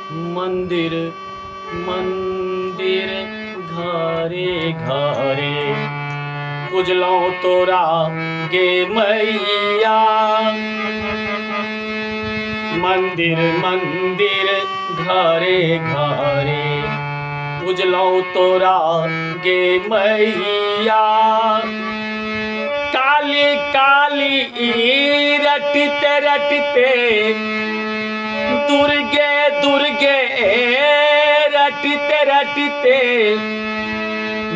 मंदिर मंदिर घरे घरे पूजलो तोरा गे मैया। मंदिर मंदिर घरे घरे पूजलो तोरा गे मैया। काली काली रटते रटते दुर्गे दुर्गे रटते रटते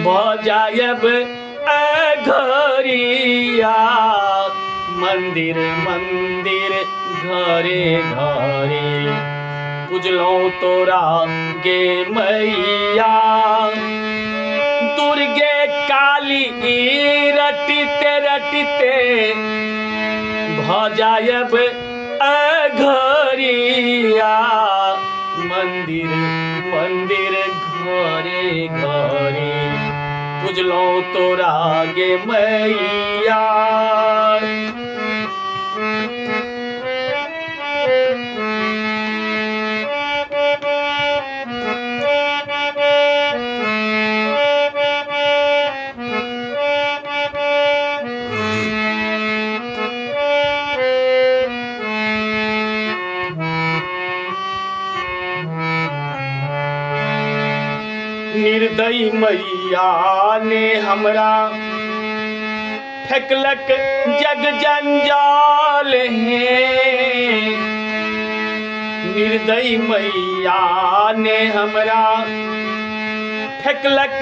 बजायब घरिया। मंदिर मंदिर घरे घरे पूजलो तोरा गे मैया। दुर्गे काली रटते रटते भजायब घरिया। मंदिर मंदिर घरे घरे पूजलो तोरा गे मैया। निर्दयी मैया ने हमरा फेंकलक जग जंजाल है। निर्दयी मैया ने हमरा फेंकलक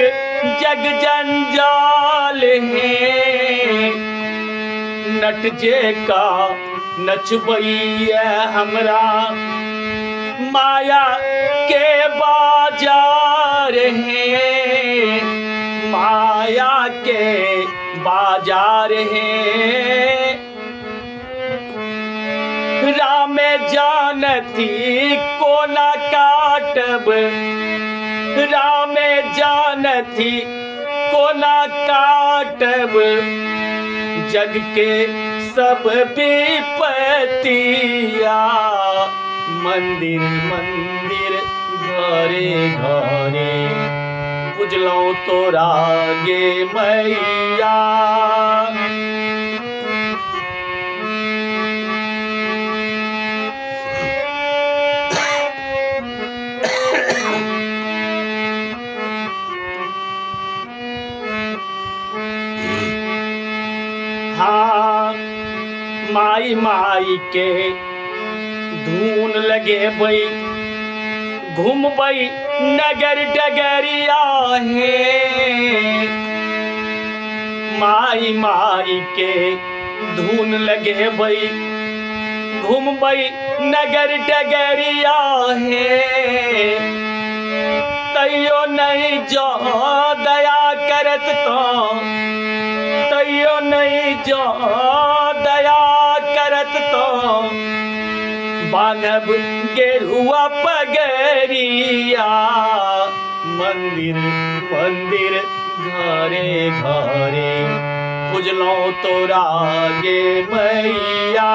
जग जंजाल है। नट जे का नचबैया हमरा माया के बाजार है। माया के बाजार है। राम जानती कोना काटब। राम जानती कोना काटब। जग के सब विपत्तिया। मंदिर मंदिर घरे घरे पूजलो तोरा गे मैया। हाँ माई माई के धून लगे बई घूमबई नगर डगरिया है। माई माई के धून लगे बई घूमबई नगर डगरिया है। तैयो नहीं जो दया करत तो तैयो नहीं जो दया करत तो बानब गेरुआ पगरिया। मंदिर मंदिर घरे घरे पूजलो तोरा गे मैया।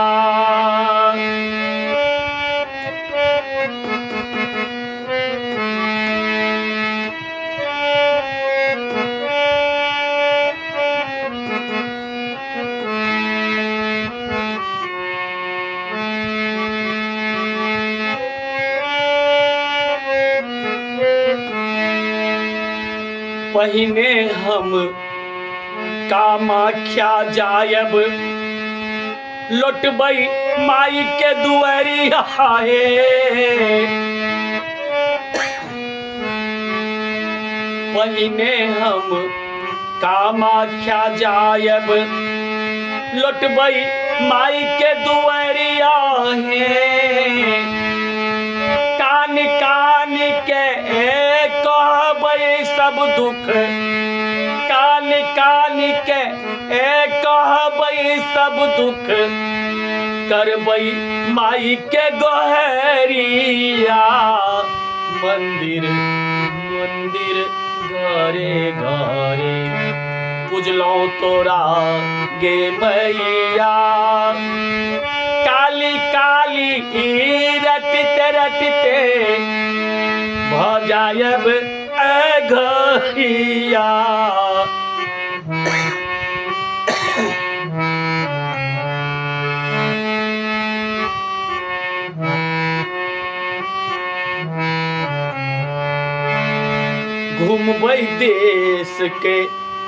पहिने हम कामाख्या जायब लौटबई माई के दुआरिया है। पहिने हम कामाख्या जायब लौटबई माई के दुआरिया है। कान कान के कहबई सब दुख। कान कान के कहबई सब दुख। करबई माई के गोहरिया। मंदिर मंदिर घरे घरे पूजलो तोरा गे मैया। काली काली रटते रटते भ जायब घरिया। घूमबै देश के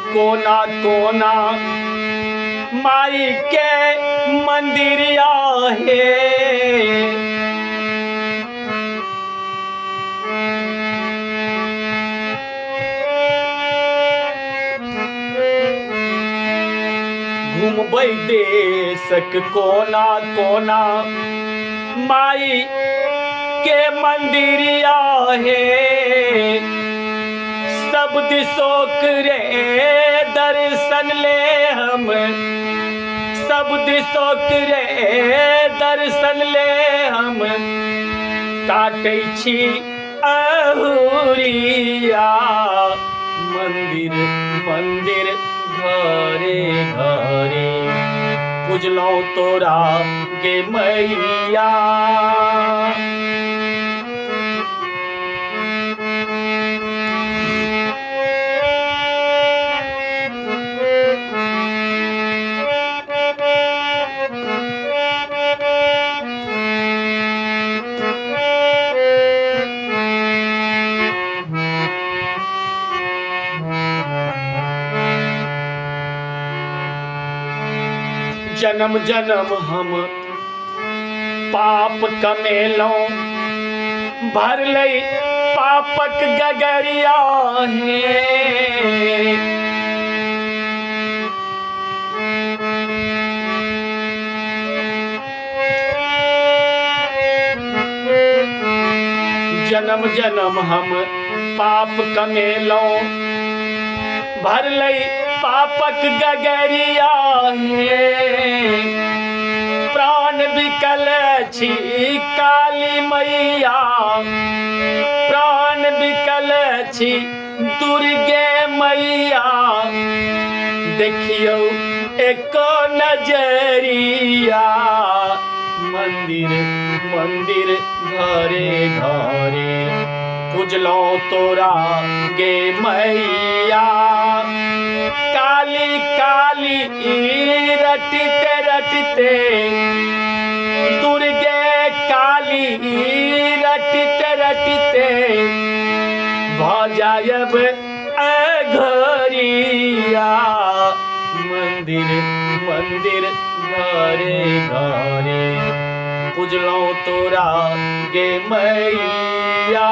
कोना कोना माई के मंदिरिया हे। घूमबै देशक कोना कोना माई के मंदिरिया हे। सब दिशोक रे दर्शन ले हम, सब दिशोक रे दर्शन ले हम। काटै छी अहुरिया मंदिर मंदिर घरे घरे। पूजलौ तोरा गे मैया। जन्म जन्म हम पाप कमेलौं, भर लई पापक गगरिया हे। जन्म जन्म हम पाप कमेलौं, भर लई पापक गगरिया हे। प्राण बिकल छी काली मैया, प्राण बिकल छी दुर्गे मैया। देखियौ एको नजरिया मंदिर मंदिर घरे घरे। पूजलौ तोरा गे मैया। काली काली रटते रटते, दुर्गे काली रटते रटते। भ जायब घरिया मंदिर मंदिर घरे घरे। पूजलौ तोरा गे मैया।